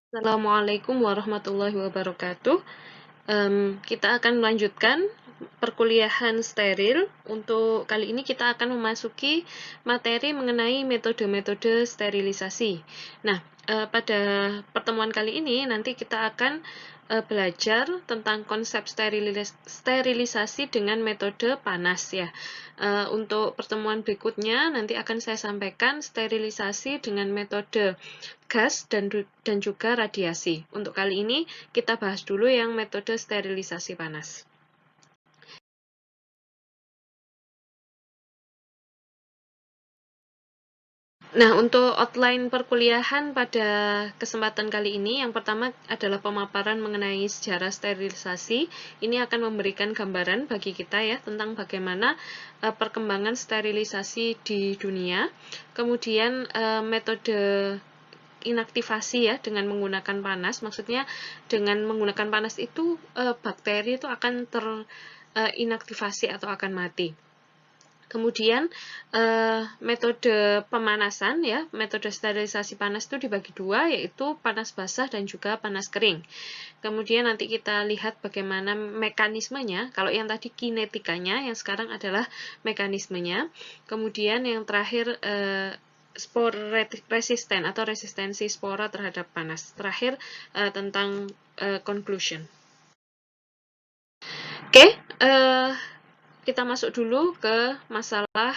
Assalamualaikum warahmatullahi wabarakatuh. Kita akan melanjutkan perkuliahan steril. Untuk kali ini kita akan memasuki materi mengenai metode-metode sterilisasi. Nah, pada pertemuan kali ini nanti kita akan belajar tentang konsep sterilisasi dengan metode panas ya. Untuk pertemuan berikutnya nanti akan saya sampaikan sterilisasi dengan metode gas dan juga radiasi. Untuk kali ini kita bahas dulu yang metode sterilisasi panas. Nah, untuk outline perkuliahan pada kesempatan kali ini, yang pertama adalah pemaparan mengenai sejarah sterilisasi. Ini akan memberikan gambaran bagi kita ya tentang bagaimana perkembangan sterilisasi di dunia. Kemudian metode inaktivasi ya dengan menggunakan panas, maksudnya dengan menggunakan panas itu bakteri itu akan terinaktivasi atau akan mati. Kemudian metode pemanasan ya, metode sterilisasi panas itu dibagi dua, yaitu panas basah dan juga panas kering. Kemudian nanti kita lihat bagaimana mekanismenya. Kalau yang tadi kinetikanya, yang sekarang adalah mekanismenya. Kemudian yang terakhir spor resisten atau resistensi spora terhadap panas. Terakhir tentang conclusion. Oke, kita masuk dulu ke masalah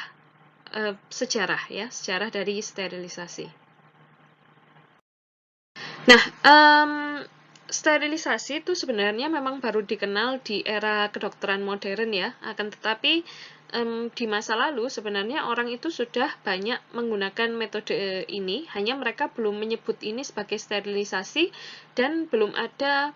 sejarah ya, sejarah dari sterilisasi. Nah, sterilisasi itu sebenarnya memang baru dikenal di era kedokteran modern ya, akan tetapi di masa lalu sebenarnya orang itu sudah banyak menggunakan metode ini, hanya mereka belum menyebut ini sebagai sterilisasi dan belum ada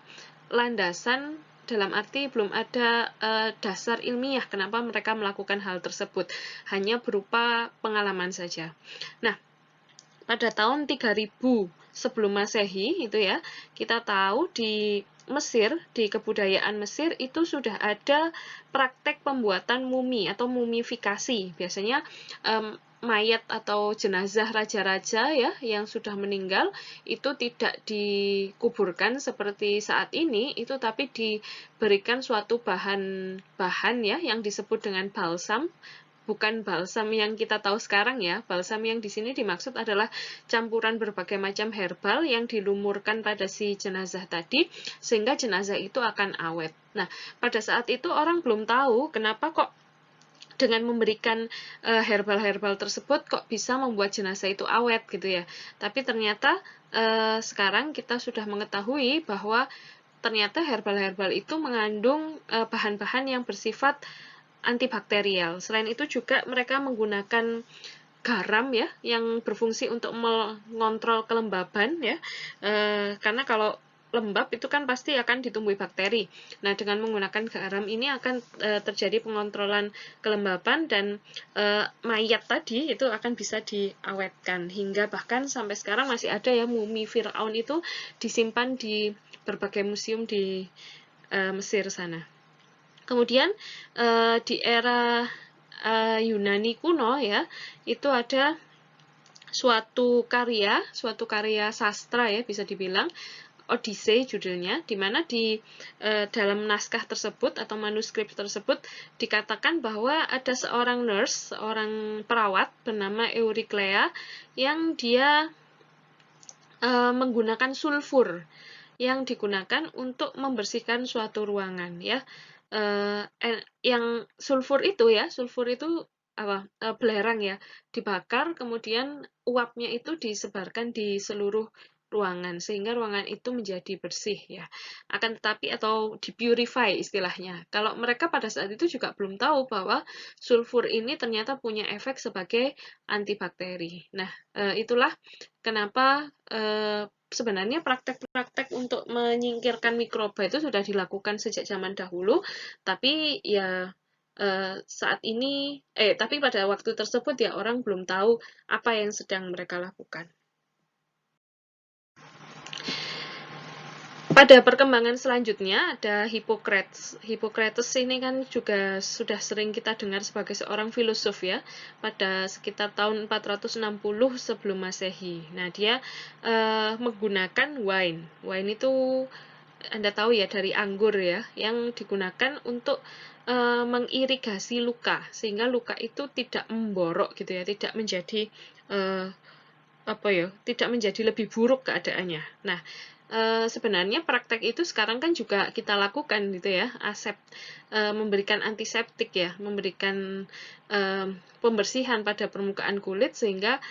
landasan, dalam arti belum ada dasar ilmiah kenapa mereka melakukan hal tersebut, hanya berupa pengalaman saja. Nah, pada tahun 3000 sebelum Masehi itu ya, kita tahu di Mesir, di kebudayaan Mesir itu sudah ada praktek pembuatan mumi atau mumifikasi. Biasanya mayat atau jenazah raja-raja ya yang sudah meninggal itu tidak dikuburkan seperti saat ini, itu tapi diberikan suatu bahan ya yang disebut dengan balsam. Bukan balsam yang kita tahu sekarang ya. Balsam yang di sini dimaksud adalah campuran berbagai macam herbal yang dilumurkan pada si jenazah tadi sehingga jenazah itu akan awet. Nah, pada saat itu orang belum tahu kenapa kok dengan memberikan herbal-herbal tersebut kok bisa membuat jenazah itu awet gitu ya. Tapi ternyata sekarang kita sudah mengetahui bahwa ternyata herbal-herbal itu mengandung bahan-bahan yang bersifat antibakterial. Selain itu juga mereka menggunakan garam ya yang berfungsi untuk mengontrol kelembaban ya. Karena kalau lembab itu kan pasti akan ditumbuhi bakteri. Nah, dengan menggunakan garam ini akan terjadi pengontrolan kelembaban dan mayat tadi itu akan bisa diawetkan hingga bahkan sampai sekarang masih ada ya mumi Firaun itu disimpan di berbagai museum di Mesir sana. Kemudian di era Yunani kuno ya, itu ada suatu karya sastra ya bisa dibilang, Odyssey judulnya, di mana di dalam naskah tersebut atau manuskrip tersebut dikatakan bahwa ada seorang nurse, seorang perawat bernama Euriclea yang dia menggunakan sulfur yang digunakan untuk membersihkan suatu ruangan ya. Yang sulfur itu apa? Belerang ya, dibakar kemudian uapnya itu disebarkan di seluruh ruangan sehingga ruangan itu menjadi bersih ya. Akan tetapi atau dipurify istilahnya. Kalau mereka pada saat itu juga belum tahu bahwa sulfur ini ternyata punya efek sebagai antibakteri. Nah, itulah kenapa sebenarnya praktek-praktek untuk menyingkirkan mikroba itu sudah dilakukan sejak zaman dahulu, tapi ya saat ini tapi pada waktu tersebut ya orang belum tahu apa yang sedang mereka lakukan. Pada perkembangan selanjutnya ada Hippocrates. Hippocrates ini kan juga sudah sering kita dengar sebagai seorang filosof ya, pada sekitar tahun 460 sebelum Masehi. Nah, dia menggunakan wine. Wine itu Anda tahu ya, dari anggur ya, yang digunakan untuk mengirigasi luka sehingga luka itu tidak memborok gitu ya, tidak menjadi tidak menjadi lebih buruk keadaannya. Nah, sebenarnya praktek itu sekarang kan juga kita lakukan gitu ya, memberikan antiseptik ya, memberikan pembersihan pada permukaan kulit sehingga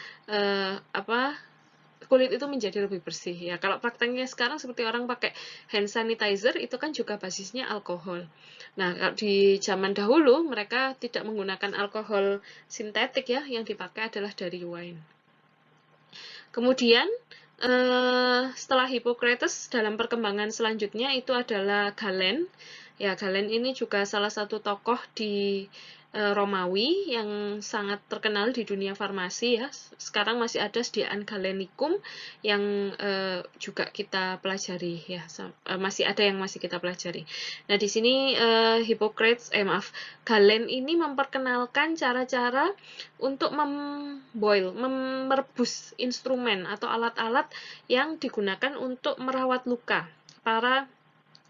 kulit itu menjadi lebih bersih ya. Kalau prakteknya sekarang seperti orang pakai hand sanitizer itu kan juga basisnya alkohol. Nah, kalau di zaman dahulu mereka tidak menggunakan alkohol sintetik ya, yang dipakai adalah dari wine. Kemudian setelah Hippocrates, dalam perkembangan selanjutnya itu adalah Galen. Ya, Galen ini juga salah satu tokoh di Romawi yang sangat terkenal di dunia farmasi ya. Sekarang masih ada sediaan Galenicum yang juga kita pelajari ya. Masih ada yang masih kita pelajari. Nah, di sini Galen ini memperkenalkan cara-cara untuk merebus instrumen atau alat-alat yang digunakan untuk merawat luka para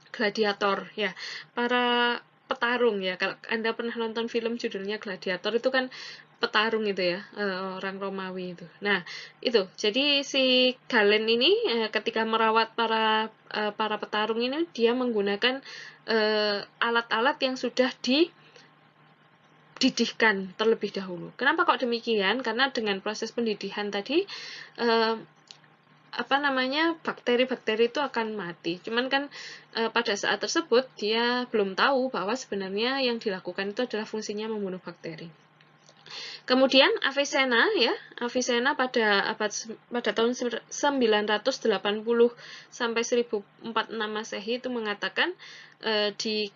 gladiator ya, para petarung ya. Kalau Anda pernah nonton film judulnya Gladiator, itu kan petarung itu ya, orang Romawi itu. Nah, itu. Jadi si Galen ini ketika merawat para petarung ini, dia menggunakan alat-alat yang sudah dididihkan terlebih dahulu. Kenapa kok demikian? Karena dengan proses pendidikan tadi bakteri-bakteri itu akan mati. Cuman kan pada saat tersebut dia belum tahu bahwa sebenarnya yang dilakukan itu adalah fungsinya membunuh bakteri. Kemudian Avicenna ya, Avicenna pada tahun 980 sampai 1046 Masehi itu mengatakan di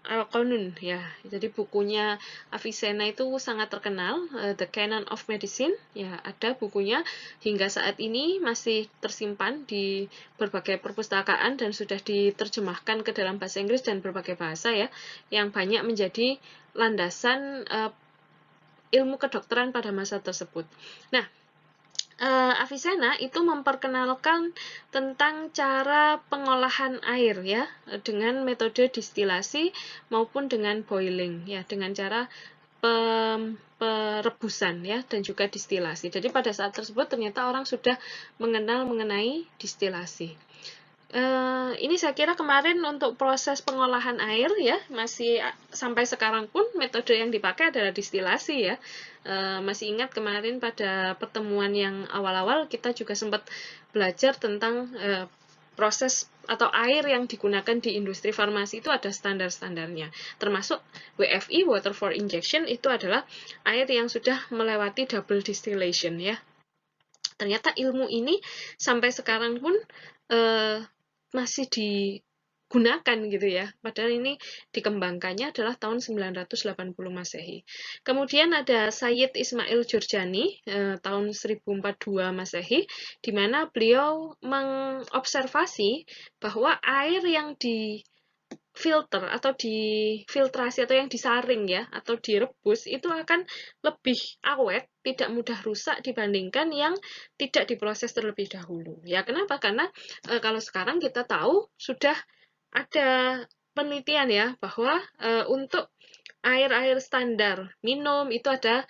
Al-Qanun ya. Jadi bukunya Avicenna itu sangat terkenal, The Canon of Medicine ya, ada bukunya hingga saat ini masih tersimpan di berbagai perpustakaan dan sudah diterjemahkan ke dalam bahasa Inggris dan berbagai bahasa ya, yang banyak menjadi landasan ilmu kedokteran pada masa tersebut. Nah, Avicenna itu memperkenalkan tentang cara pengolahan air ya, dengan metode distilasi maupun dengan boiling ya, dengan cara perebusan ya, dan juga distilasi. Jadi pada saat tersebut ternyata orang sudah mengenal mengenai distilasi. Ini saya kira kemarin untuk proses pengolahan air ya, masih sampai sekarang pun metode yang dipakai adalah distilasi ya. Masih ingat kemarin pada pertemuan yang awal-awal kita juga sempat belajar tentang proses atau air yang digunakan di industri farmasi itu ada standar-standarnya. Termasuk WFI, water for injection, itu adalah air yang sudah melewati double distillation ya. Ternyata ilmu ini sampai sekarang pun masih digunakan gitu ya. Padahal ini dikembangkannya adalah tahun 980 Masehi. Kemudian ada Sayyid Ismail Jurjani tahun 1042 Masehi, di mana beliau mengobservasi bahwa air yang filter atau difiltrasi atau yang disaring ya, atau direbus itu akan lebih awet, tidak mudah rusak dibandingkan yang tidak diproses terlebih dahulu. Ya, kenapa? Karena kalau sekarang kita tahu sudah ada penelitian ya, bahwa untuk air-air standar minum itu ada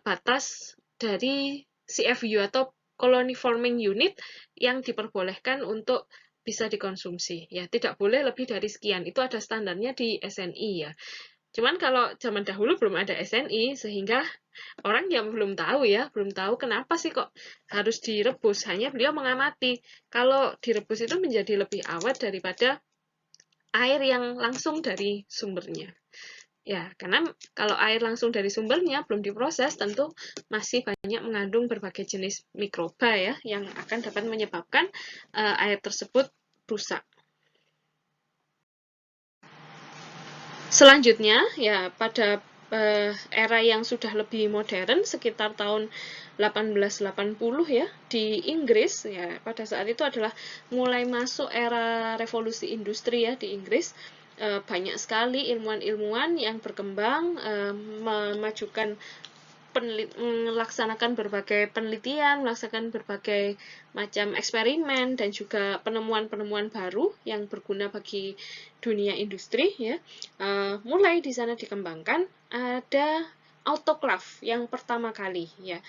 batas dari CFU atau colony forming unit yang diperbolehkan untuk bisa dikonsumsi ya, tidak boleh lebih dari sekian, itu ada standarnya di SNI ya. Cuman kalau zaman dahulu belum ada SNI, sehingga orang yang belum tahu ya, belum tahu kenapa sih kok harus direbus. Hanya beliau mengamati kalau direbus itu menjadi lebih awet daripada air yang langsung dari sumbernya. Ya, karena kalau air langsung dari sumbernya belum diproses, tentu masih banyak mengandung berbagai jenis mikroba ya, yang akan dapat menyebabkan air tersebut rusak. Selanjutnya, ya pada era yang sudah lebih modern sekitar tahun 1880 ya di Inggris ya. Pada saat itu adalah mulai masuk era revolusi industri ya di Inggris. Banyak sekali ilmuwan-ilmuwan yang berkembang, memajukan melaksanakan berbagai penelitian, melaksanakan berbagai macam eksperimen dan juga penemuan-penemuan baru yang berguna bagi dunia industri ya. Mulai di sana dikembangkan ada autoclave yang pertama kali ya.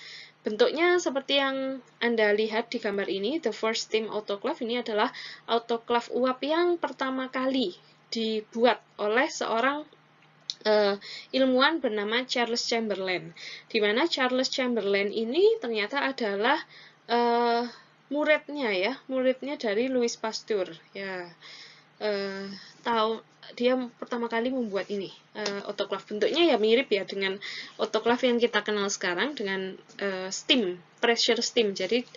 Bentuknya seperti yang Anda lihat di gambar ini, the first steam autoclave ini adalah autoclave uap yang pertama kali dibuat oleh seorang ilmuwan bernama Charles Chamberlain, di mana Charles Chamberlain ini ternyata adalah muridnya dari Louis Pasteur ya. Dia pertama kali membuat ini autoclave. Bentuknya ya mirip ya dengan autoclave yang kita kenal sekarang dengan steam, pressure steam. Jadi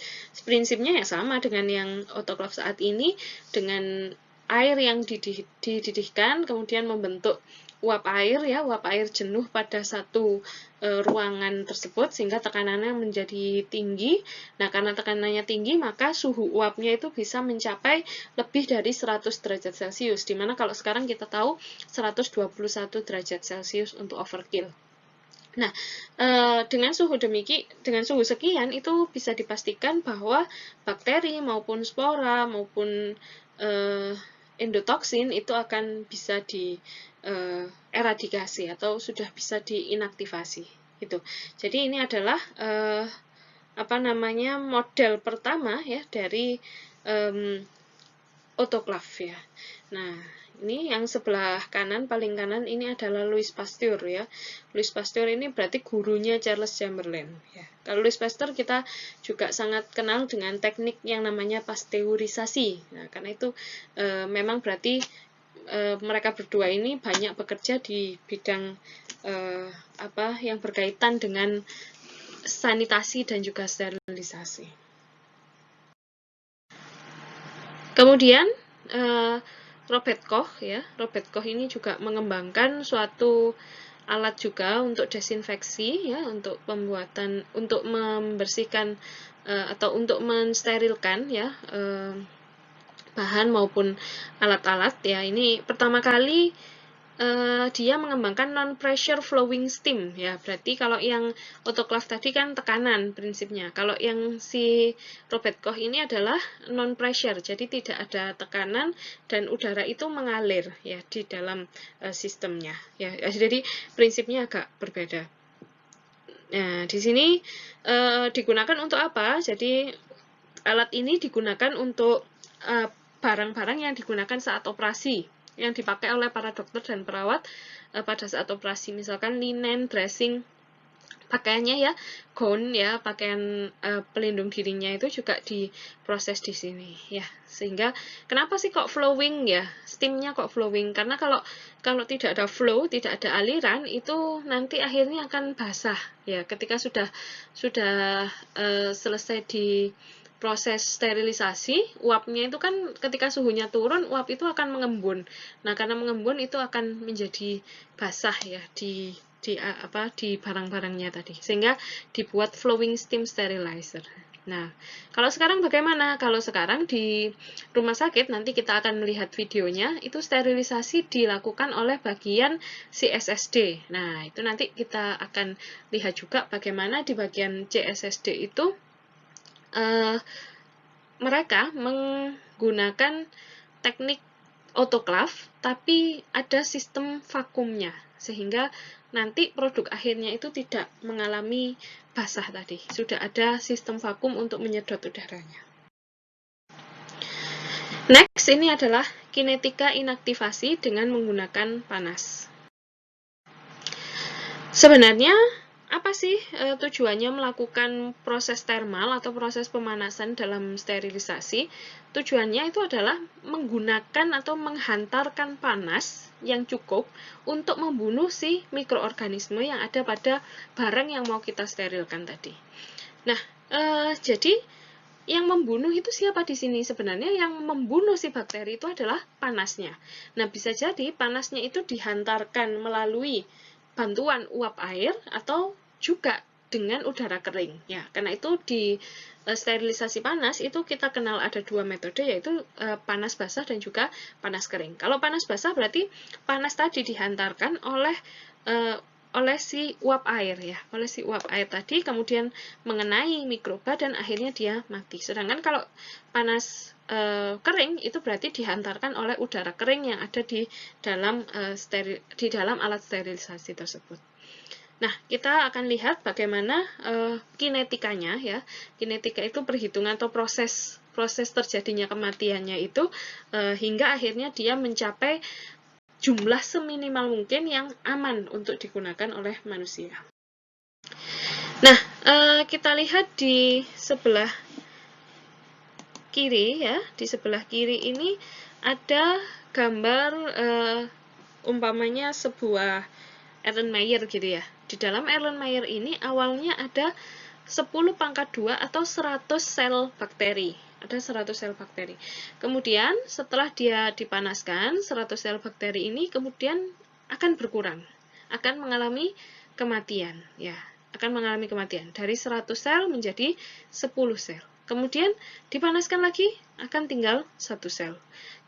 prinsipnya ya sama dengan yang autoclave saat ini, dengan air yang dididihkan kemudian membentuk uap air ya, uap air jenuh pada satu ruangan tersebut sehingga tekanannya menjadi tinggi. Nah, karena tekanannya tinggi maka suhu uapnya itu bisa mencapai lebih dari 100 derajat Celcius, dimana kalau sekarang kita tahu 121 derajat Celcius untuk overkill. Nah, dengan suhu sekian itu bisa dipastikan bahwa bakteri maupun spora maupun endotoksin itu akan bisa eradikasi atau sudah bisa diinaktivasi itu. Jadi ini adalah model pertama ya dari autoclave ya. Nah, ini yang sebelah kanan, paling kanan ini adalah Louis Pasteur ya. Louis Pasteur ini berarti gurunya Charles Chamberlain ya. Kalau Louis Pasteur kita juga sangat kenal dengan teknik yang namanya pasteurisasi. Nah, karena itu memang berarti mereka berdua ini banyak bekerja di bidang yang berkaitan dengan sanitasi dan juga sterilisasi. Kemudian Robert Koch ya, Robert Koch ini juga mengembangkan suatu alat juga untuk desinfeksi ya, untuk membersihkan atau untuk mensterilkan ya bahan maupun alat-alat ya. Ini pertama kali dia mengembangkan non-pressure flowing steam ya. Berarti kalau yang autoclave tadi kan tekanan prinsipnya. Kalau yang si Robert Koch ini adalah non-pressure, jadi tidak ada tekanan dan udara itu mengalir ya di dalam sistemnya ya. Jadi prinsipnya agak berbeda. Nah, di sini digunakan untuk apa? Jadi alat ini digunakan untuk barang-barang yang digunakan saat operasi, yang dipakai oleh para dokter dan perawat pada saat operasi, misalkan linen, dressing, pakaiannya ya, gown ya, pakaian pelindung dirinya itu juga diproses di sini ya. Sehingga kenapa sih kok flowing ya, steamnya kok flowing? Karena kalau tidak ada flow, tidak ada aliran, itu nanti akhirnya akan basah ya. Ketika sudah selesai di proses sterilisasi, uapnya itu kan ketika suhunya turun, uap itu akan mengembun. Nah, karena mengembun itu akan menjadi basah ya di barang-barangnya tadi. Sehingga dibuat flowing steam sterilizer. Nah, kalau sekarang bagaimana? Kalau sekarang di rumah sakit, nanti kita akan melihat videonya, itu sterilisasi dilakukan oleh bagian CSSD. Nah, itu nanti kita akan lihat juga bagaimana di bagian CSSD itu mereka menggunakan teknik autoclave, tapi ada sistem vakumnya, sehingga nanti produk akhirnya itu tidak mengalami basah tadi. Sudah ada sistem vakum untuk menyedot udaranya. Next, ini adalah kinetika inaktivasi dengan menggunakan panas. Sebenarnya, apa sih tujuannya melakukan proses termal atau proses pemanasan dalam sterilisasi? Tujuannya itu adalah menggunakan atau menghantarkan panas yang cukup untuk membunuh si mikroorganisme yang ada pada barang yang mau kita sterilkan tadi. Nah, jadi yang membunuh itu siapa di sini? Sebenarnya yang membunuh si bakteri itu adalah panasnya. Nah, bisa jadi panasnya itu dihantarkan melalui bantuan uap air atau juga dengan udara kering. Ya, karena itu di sterilisasi panas itu kita kenal ada dua metode, yaitu panas basah dan juga panas kering. Kalau panas basah berarti panas tadi dihantarkan oleh si uap air ya, oleh si uap air tadi kemudian mengenai mikroba dan akhirnya dia mati. Sedangkan kalau panas kering itu berarti dihantarkan oleh udara kering yang ada di dalam alat sterilisasi tersebut. Nah, kita akan lihat bagaimana kinetikanya ya. Kinetika itu perhitungan atau proses terjadinya kematiannya itu hingga akhirnya dia mencapai jumlah seminimal mungkin yang aman untuk digunakan oleh manusia. Nah, kita lihat di sebelah kiri ya, di sebelah kiri ini ada gambar umpamanya sebuah Erlenmeyer gitu ya. Di dalam Erlenmeyer ini awalnya ada 10 pangkat 2 atau 100 sel bakteri. Ada 100 sel bakteri. Kemudian setelah dia dipanaskan, 100 sel bakteri ini kemudian akan berkurang. Akan mengalami kematian. Ya, akan mengalami kematian. Dari 100 sel menjadi 10 sel. Kemudian dipanaskan lagi, akan tinggal 1 sel.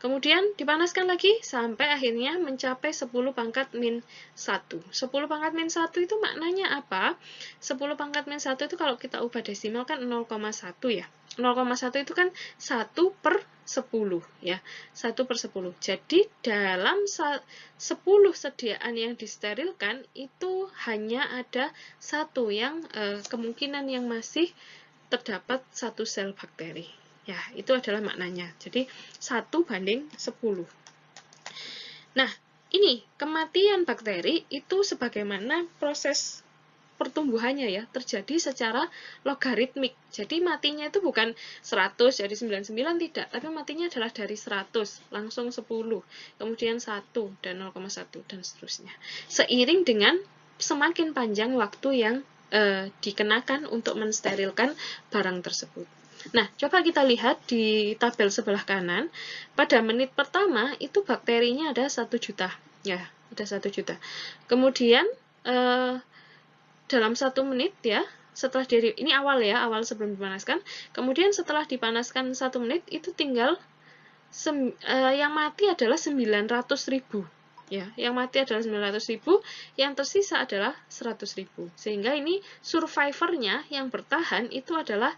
Kemudian dipanaskan lagi sampai akhirnya mencapai 10 pangkat min 1. 10 pangkat min 1 itu maknanya apa? 10 pangkat min 1 itu kalau kita ubah desimal kan 0,1 ya. 0,1 itu kan 1 per 10 ya. 1 per 10. Jadi dalam 10 sediaan yang disterilkan itu hanya ada 1 yang kemungkinan yang masih terdapat 1 sel bakteri. Ya, itu adalah maknanya. Jadi 1 banding 10. Nah, ini kematian bakteri itu sebagaimana proses pertumbuhannya ya, terjadi secara logaritmik. Jadi matinya itu bukan 100 jadi 99 tidak, tapi matinya adalah dari 100 langsung 10, kemudian 1 dan 0,1 dan seterusnya. Seiring dengan semakin panjang waktu yang dikenakan untuk mensterilkan barang tersebut. Nah, coba kita lihat di tabel sebelah kanan. Pada menit pertama itu bakterinya ada 1 juta. Ya, ada 1 juta. Kemudian dalam 1 menit ya, setelah ini awal ya, awal sebelum dipanaskan. Kemudian setelah dipanaskan 1 menit itu tinggal yang mati adalah 900.000. Ya, yang mati adalah 900.000, yang tersisa adalah 100.000. Sehingga ini survivornya yang bertahan itu adalah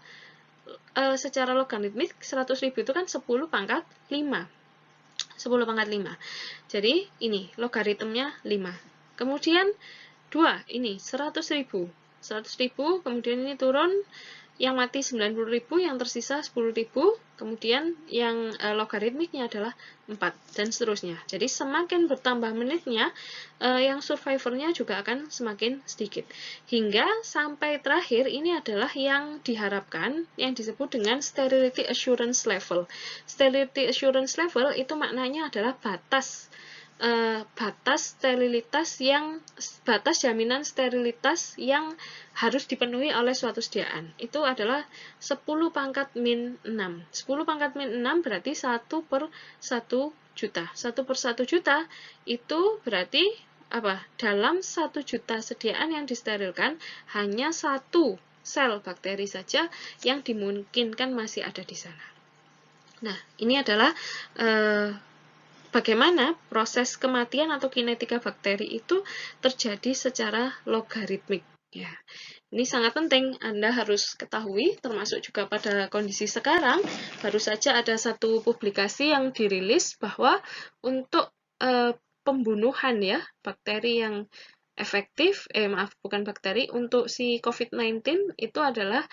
secara logaritmik 100.000 itu kan 10 pangkat 5. 10 pangkat 5. Jadi ini logaritmnya 5. Kemudian 2, ini 100.000. 100.000, kemudian ini turun, yang mati 90.000, yang tersisa 10.000, kemudian yang logaritmiknya adalah 4, dan seterusnya. Jadi semakin bertambah menitnya, yang survivornya juga akan semakin sedikit. Hingga sampai terakhir, ini adalah yang diharapkan, yang disebut dengan sterility assurance level. Sterility assurance level itu maknanya adalah batas jaminan sterilitas yang harus dipenuhi oleh suatu sediaan. Itu adalah 10 pangkat min 6. 10 pangkat min 6 berarti 1 per 1 juta. 1 per 1 juta itu berarti apa? Dalam 1 juta sediaan yang disterilkan hanya 1 sel bakteri saja yang dimungkinkan masih ada di sana. Nah, ini adalah bagaimana proses kematian atau kinetika bakteri itu terjadi secara logaritmik. Ya, ini sangat penting Anda harus ketahui, termasuk juga pada kondisi sekarang. Baru saja ada satu publikasi yang dirilis bahwa untuk pembunuhan ya bakteri yang efektif, bukan bakteri, untuk si COVID-19 itu adalah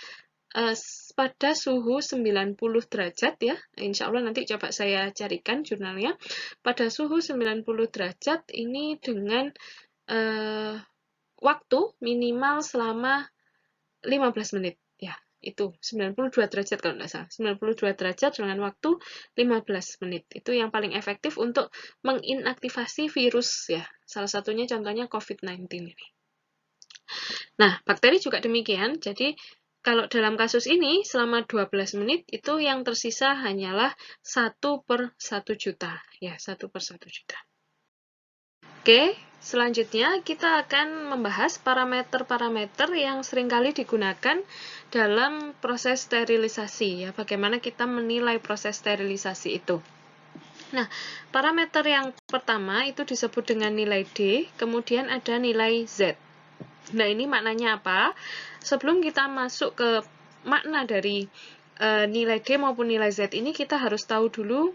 pada suhu 90 derajat ya, insya Allah nanti coba saya carikan jurnalnya. Pada suhu 90 derajat ini dengan waktu minimal selama 15 menit ya, itu 92 derajat kalau tidak salah, 92 derajat dengan waktu 15 menit itu yang paling efektif untuk menginaktivasi virus ya, salah satunya contohnya COVID-19 ini. Nah, bakteri juga demikian, jadi kalau dalam kasus ini, selama 12 menit, itu yang tersisa hanyalah 1 per 1 juta. Ya, 1 per 1 juta. Oke, selanjutnya kita akan membahas parameter-parameter yang seringkali digunakan dalam proses sterilisasi ya, bagaimana kita menilai proses sterilisasi itu. Nah, parameter yang pertama itu disebut dengan nilai D, kemudian ada nilai Z. Nah, ini maknanya apa? Sebelum kita masuk ke makna dari nilai D maupun nilai Z ini, kita harus tahu dulu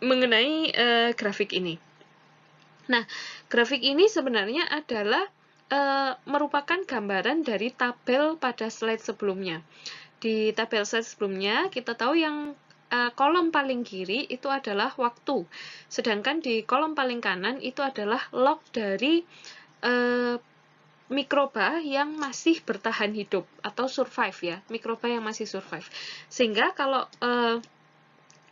mengenai grafik ini. Nah, grafik ini sebenarnya adalah merupakan gambaran dari tabel pada slide sebelumnya. Di tabel slide sebelumnya, kita tahu yang kolom paling kiri itu adalah waktu, sedangkan di kolom paling kanan itu adalah log dari mikroba yang masih bertahan hidup atau survive ya, mikroba yang masih survive. Sehingga kalau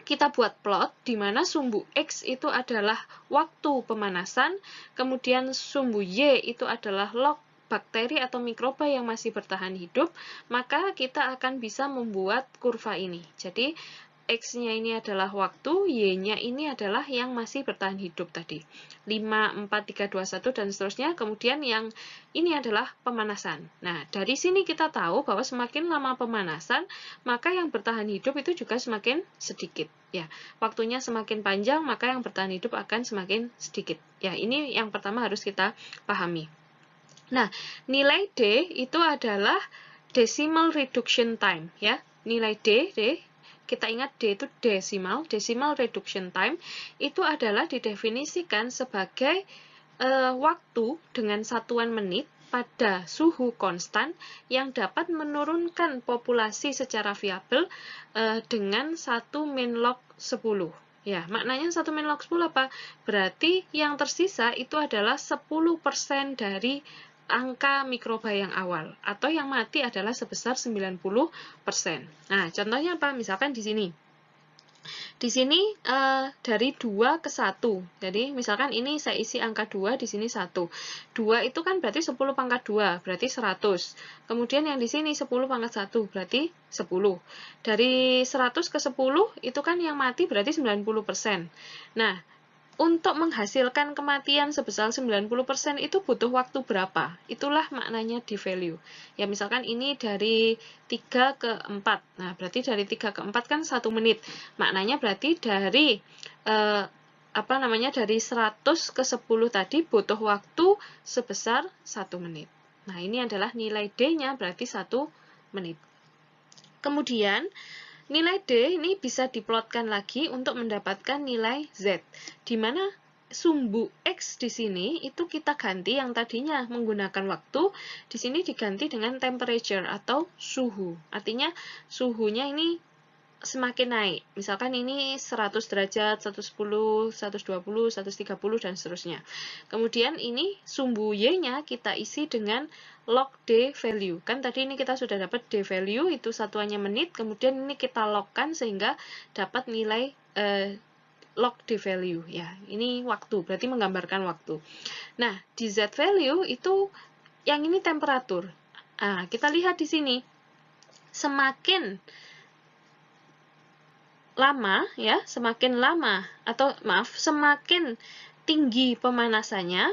kita buat plot di mana sumbu X itu adalah waktu pemanasan, kemudian sumbu Y itu adalah log bakteri atau mikroba yang masih bertahan hidup, maka kita akan bisa membuat kurva ini. Jadi X-nya ini adalah waktu, Y-nya ini adalah yang masih bertahan hidup tadi. 5, 4, 3, 2, 1, dan seterusnya. Kemudian yang ini adalah pemanasan. Nah, dari sini kita tahu bahwa semakin lama pemanasan, maka yang bertahan hidup itu juga semakin sedikit. Ya, waktunya semakin panjang, maka yang bertahan hidup akan semakin sedikit. Ya, ini yang pertama harus kita pahami. Nah, nilai D itu adalah decimal reduction time. Ya, nilai D kita ingat D itu decimal reduction time itu adalah didefinisikan sebagai waktu dengan satuan menit pada suhu konstan yang dapat menurunkan populasi secara viabel dengan 1 min log 10. Ya, maknanya 1 min log 10 apa? Berarti yang tersisa itu adalah 10% dari angka mikroba yang awal, atau yang mati adalah sebesar 90%. Nah, contohnya apa? Misalkan di sini. Di sini dari 2 ke 1. Jadi, misalkan ini saya isi angka 2, di sini 1. 2 itu kan berarti 10 pangkat 2, berarti 100. Kemudian yang di sini 10 pangkat 1, berarti 10. Dari 100 ke 10, itu kan yang mati berarti 90%. Nah, untuk menghasilkan kematian sebesar 90% itu butuh waktu berapa? Itulah maknanya d-value. Ya, misalkan ini dari 3 ke 4. Nah, berarti dari 3 ke 4 kan 1 menit. Maknanya berarti dari dari 100 ke 10 tadi butuh waktu sebesar 1 menit. Nah, ini adalah nilai D-nya berarti 1 menit. Kemudian, nilai D ini bisa diplotkan lagi untuk mendapatkan nilai Z, di mana sumbu X di sini itu kita ganti yang tadinya menggunakan waktu, di sini diganti dengan temperature atau suhu. Artinya suhunya ini semakin naik. Misalkan ini 100 derajat, 110, 120, 130, dan seterusnya. Kemudian ini sumbu Y-nya kita isi dengan log D value. Kan tadi ini kita sudah dapat D value, itu satuannya menit, kemudian ini kita logkan sehingga dapat nilai log D value. Ya, ini waktu, berarti menggambarkan waktu. Nah, di Z value itu yang ini temperatur. Nah, kita lihat di sini. Semakin lama ya, semakin tinggi pemanasannya,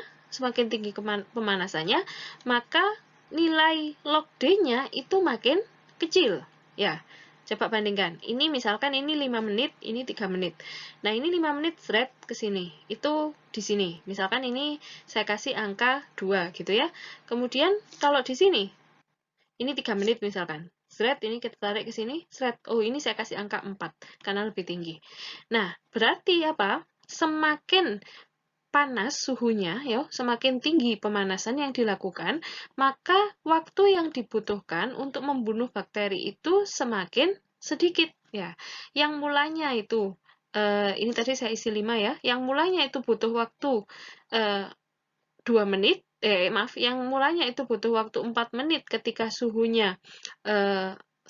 maka nilai log D-nya itu makin kecil. Ya, coba bandingkan. Ini misalkan ini 5 menit, ini 3 menit. Nah, ini 5 menit thread ke sini. Itu di sini. Misalkan ini saya kasih angka 2 gitu ya. Kemudian kalau di sini ini 3 menit misalkan. Thread ini kita tarik ke sini, thread. Oh, ini saya kasih angka 4 karena lebih tinggi. Nah, berarti apa? Semakin panas suhunya, ya, semakin tinggi pemanasan yang dilakukan, maka waktu yang dibutuhkan untuk membunuh bakteri itu semakin sedikit, ya. Yang mulanya itu ini tadi saya isi 5 ya. Yang mulanya itu butuh waktu 2 menit, yang mulanya itu butuh waktu 4 menit ketika suhunya 105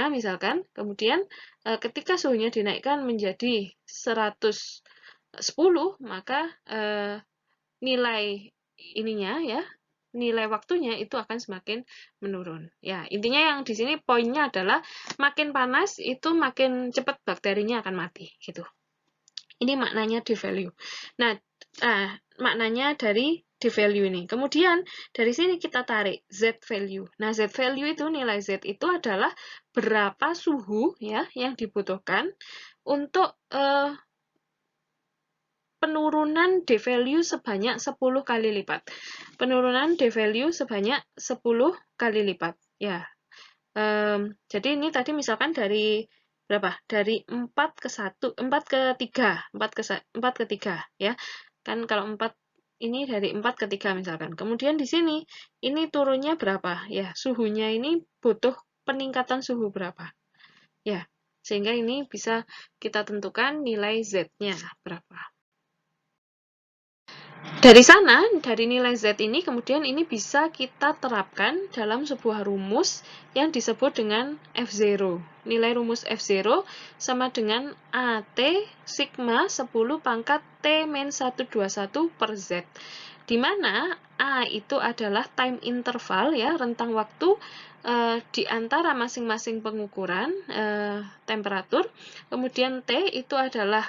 misalkan, kemudian ketika suhunya dinaikkan menjadi 110, maka nilai ininya ya, nilai waktunya itu akan semakin menurun. Ya, intinya yang di sini poinnya adalah makin panas itu makin cepat bakterinya akan mati gitu. Ini maknanya d-value. Nah, maknanya dari d-value ini. Kemudian dari sini kita tarik z-value. Nah, z-value itu nilai z itu adalah berapa suhu ya yang dibutuhkan untuk penurunan d-value sebanyak 10 kali lipat. Penurunan d-value sebanyak 10 kali lipat. Ya. Jadi ini tadi misalkan dari berapa? Dari 4 ke 1, 4 ke 3, 4 ke 3 ya. Kan kalau 4 ini dari 4 ke 3 misalkan. Kemudian di sini ini turunnya berapa? Ya, suhunya ini butuh peningkatan suhu berapa? Ya. Sehingga ini bisa kita tentukan nilai Z-nya berapa. Dari sana, dari nilai Z ini, kemudian ini bisa kita terapkan dalam sebuah rumus yang disebut dengan F0. Nilai rumus F0 sama dengan AT sigma 10 pangkat T-121 per Z. Di mana A itu adalah time interval, ya, rentang waktu di antara masing-masing pengukuran temperatur. Kemudian T itu adalah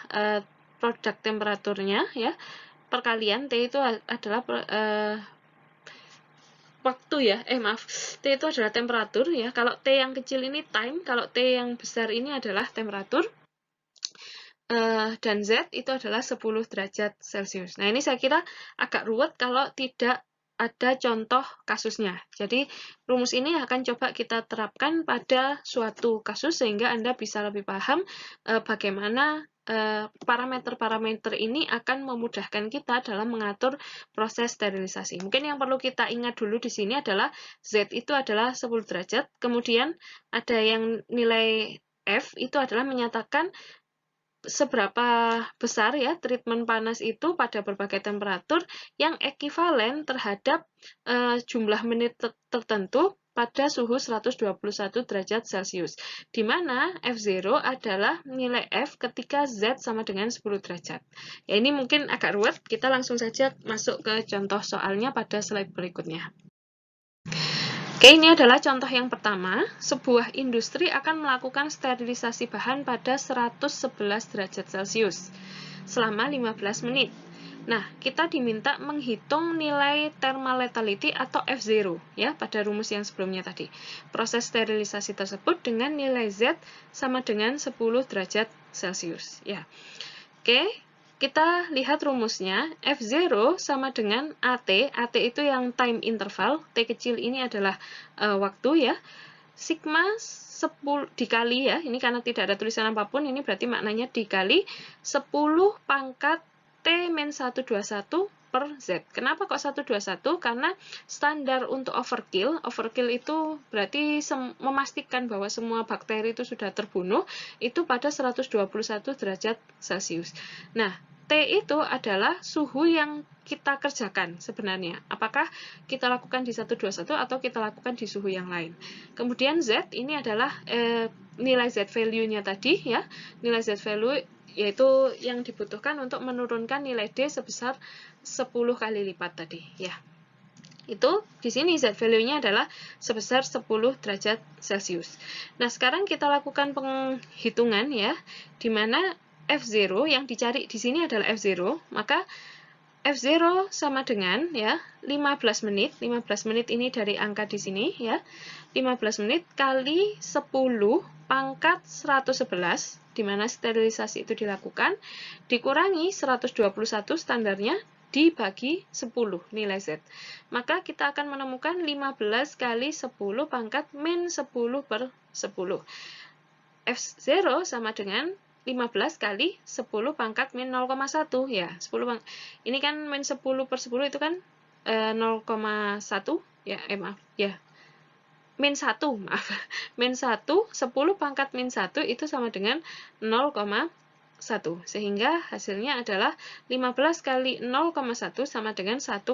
produk temperaturnya, ya. Perkalian T itu adalah waktu ya, maaf, T itu adalah temperatur ya. Kalau T yang kecil ini time, kalau T yang besar ini adalah temperatur. Dan Z itu adalah 10 derajat Celcius. Nah, ini saya kira agak ruwet kalau tidak ada contoh kasusnya. Jadi, rumus ini akan coba kita terapkan pada suatu kasus sehingga Anda bisa lebih paham bagaimana parameter-parameter ini akan memudahkan kita dalam mengatur proses sterilisasi. Mungkin yang perlu kita ingat dulu di sini adalah Z itu adalah 10 derajat, kemudian ada yang nilai F itu adalah menyatakan seberapa besar ya treatment panas itu pada berbagai temperatur yang ekivalen terhadap jumlah menit tertentu pada suhu 121 derajat Celcius, di mana F0 adalah nilai F ketika Z sama dengan 10 derajat. Ya, ini mungkin agak ruwet, kita langsung saja masuk ke contoh soalnya pada slide berikutnya. Oke, ini adalah contoh yang pertama. Sebuah industri akan melakukan sterilisasi bahan pada 111 derajat Celcius selama 15 menit. Nah, kita diminta menghitung nilai thermal lethality atau F0 ya pada rumus yang sebelumnya tadi. Proses sterilisasi tersebut dengan nilai Z sama dengan 10 derajat Celcius ya. Oke, kita lihat rumusnya. F0 sama dengan AT. AT itu yang time interval. T kecil ini adalah waktu ya. Sigma 10 dikali ya. Ini karena tidak ada tulisan apapun, ini berarti maknanya dikali 10 pangkat T-121 per Z. Kenapa kok 121? Karena standar untuk overkill itu berarti memastikan bahwa semua bakteri itu sudah terbunuh, itu pada 121 derajat Celcius. Nah, T itu adalah suhu yang kita kerjakan sebenarnya. Apakah kita lakukan di 121 atau kita lakukan di suhu yang lain. Kemudian Z ini adalah nilai Z value-nya tadi ya. Nilai Z value yaitu yang dibutuhkan untuk menurunkan nilai D sebesar 10 kali lipat tadi ya. Itu di sini Z value-nya adalah sebesar 10 derajat Celcius. Nah, sekarang kita lakukan penghitungan ya, di mana F0 yang dicari di sini adalah F0, maka F0 sama dengan ya 15 menit. 15 menit ini dari angka di sini ya. 15 menit kali 10 pangkat 111 di mana sterilisasi itu dilakukan dikurangi 121 standarnya dibagi 10 nilai Z. Maka kita akan menemukan 15 kali 10 pangkat min 10 per 10. F0 sama dengan 15 kali 10 pangkat min 0,1 ya. 10 ini kan min 10 per 10 itu kan 0,1 ya, maaf ya. Min 1, maaf. Min 1, 10 pangkat min 1 itu sama dengan 0,1. Sehingga hasilnya adalah 15 kali 0,1 sama dengan 1,5.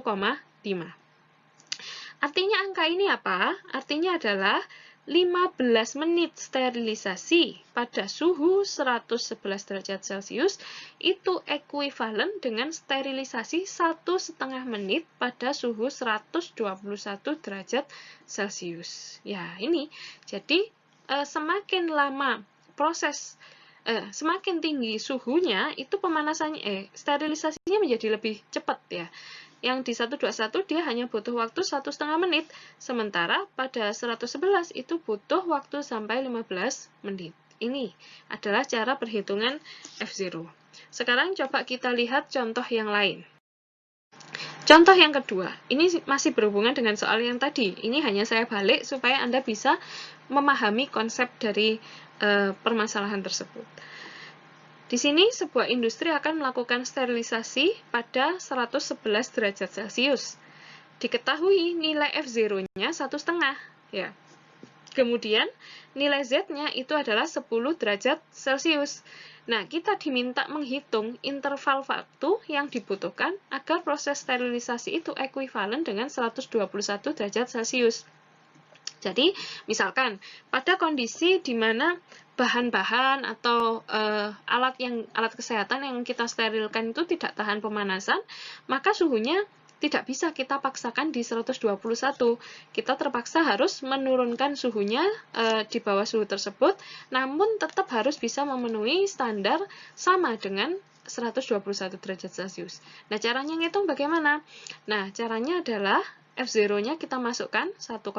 Artinya angka ini apa? Artinya adalah 15 menit sterilisasi pada suhu 111 derajat Celcius itu ekuivalen dengan sterilisasi 1,5 menit pada suhu 121 derajat Celcius. Ya, ini jadi semakin lama proses semakin tinggi suhunya, itu pemanasannya, sterilisasinya menjadi lebih cepat ya. Yang di 121 dia hanya butuh waktu 1,5 menit, sementara pada 111 itu butuh waktu sampai 15 menit. Ini adalah cara perhitungan F0. Sekarang coba kita lihat contoh yang lain. Contoh yang kedua, ini masih berhubungan dengan soal yang tadi. Ini hanya saya balik supaya Anda bisa memahami konsep dari permasalahan tersebut. Di sini sebuah industri akan melakukan sterilisasi pada 111 derajat Celcius. Diketahui nilai F0-nya 1,5 ya. Kemudian nilai Z-nya itu adalah 10 derajat Celcius. Nah, kita diminta menghitung interval waktu yang dibutuhkan agar proses sterilisasi itu ekuivalen dengan 121 derajat Celcius. Jadi, misalkan pada kondisi di mana bahan-bahan atau alat kesehatan yang kita sterilkan itu tidak tahan pemanasan, maka suhunya tidak bisa kita paksakan di 121. Kita terpaksa harus menurunkan suhunya di bawah suhu tersebut, namun tetap harus bisa memenuhi standar sama dengan 121 derajat Celcius. Nah, caranya ngitung bagaimana? Nah, caranya adalah F0-nya kita masukkan 1,5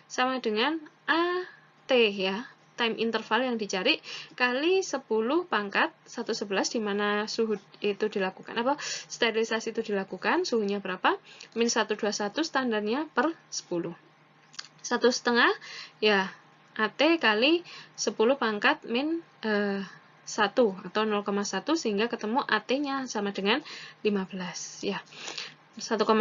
sama dengan AT ya, time interval yang dicari, kali 10 pangkat 111 di mana suhu itu dilakukan, sterilisasi itu dilakukan, suhunya berapa? Min 121 standarnya per 10. 1,5 ya, AT kali 10 pangkat min 1 atau 0,1 sehingga ketemu AT-nya sama dengan 15 ya. 1,5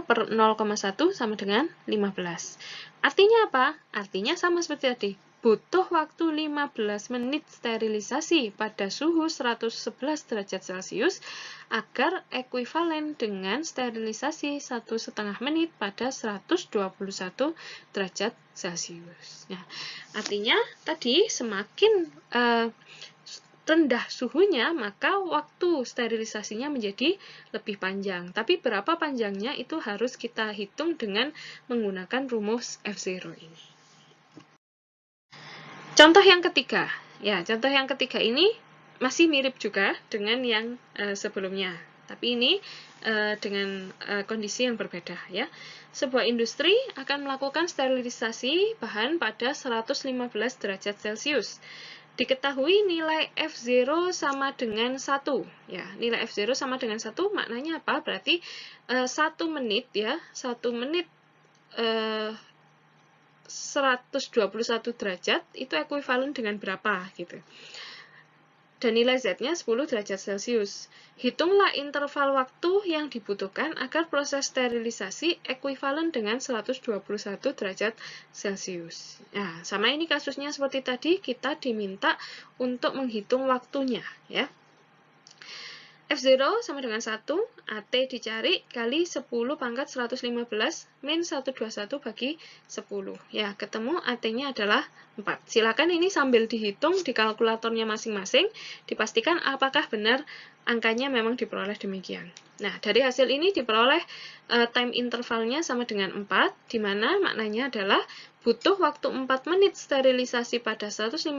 per 0,1 sama dengan 15. Artinya apa? Artinya sama seperti tadi. Butuh waktu 15 menit sterilisasi pada suhu 111 derajat Celcius agar ekuivalen dengan sterilisasi 1,5 menit pada 121 derajat Celcius. Nah, artinya tadi semakin rendah suhunya, maka waktu sterilisasinya menjadi lebih panjang. Tapi berapa panjangnya itu harus kita hitung dengan menggunakan rumus F0 ini. Contoh yang ketiga. Ya, contoh yang ketiga ini masih mirip juga dengan yang sebelumnya. Tapi ini dengan kondisi yang berbeda ya. Sebuah industri akan melakukan sterilisasi bahan pada 115 derajat Celcius. Diketahui nilai F0 sama dengan 1. Ya, nilai F0 sama dengan 1 maknanya apa? Berarti 1 menit ya, 1 menit 121 derajat itu ekuivalen dengan berapa gitu. Dan nilai Z-nya 10 derajat Celcius. Hitunglah interval waktu yang dibutuhkan agar proses sterilisasi ekuivalen dengan 121 derajat Celcius. Nah, sama ini kasusnya seperti tadi, kita diminta untuk menghitung waktunya ya. F0 sama dengan 1, AT dicari kali 10 pangkat 115 min 121 bagi 10. Ya, ketemu AT-nya adalah 4. Silakan ini sambil dihitung di kalkulatornya masing-masing, dipastikan apakah benar angkanya memang diperoleh demikian. Nah, dari hasil ini diperoleh time intervalnya sama dengan 4, di mana maknanya adalah butuh waktu 4 menit sterilisasi pada 115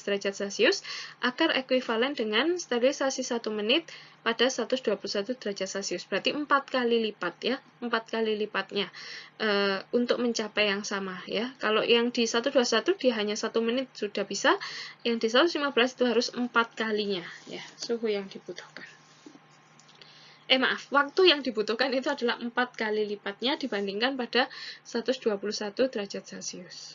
derajat Celcius agar ekuivalen dengan sterilisasi 1 menit pada 121 derajat Celcius. Berarti 4 kali lipat ya, 4 kali lipatnya untuk mencapai yang sama ya. Kalau yang di 121 dia hanya 1 menit sudah bisa, yang di 115 itu harus 4 kalinya ya, suhu yang dibutuhkan. Waktu yang dibutuhkan itu adalah 4 kali lipatnya dibandingkan pada 121 derajat Celcius.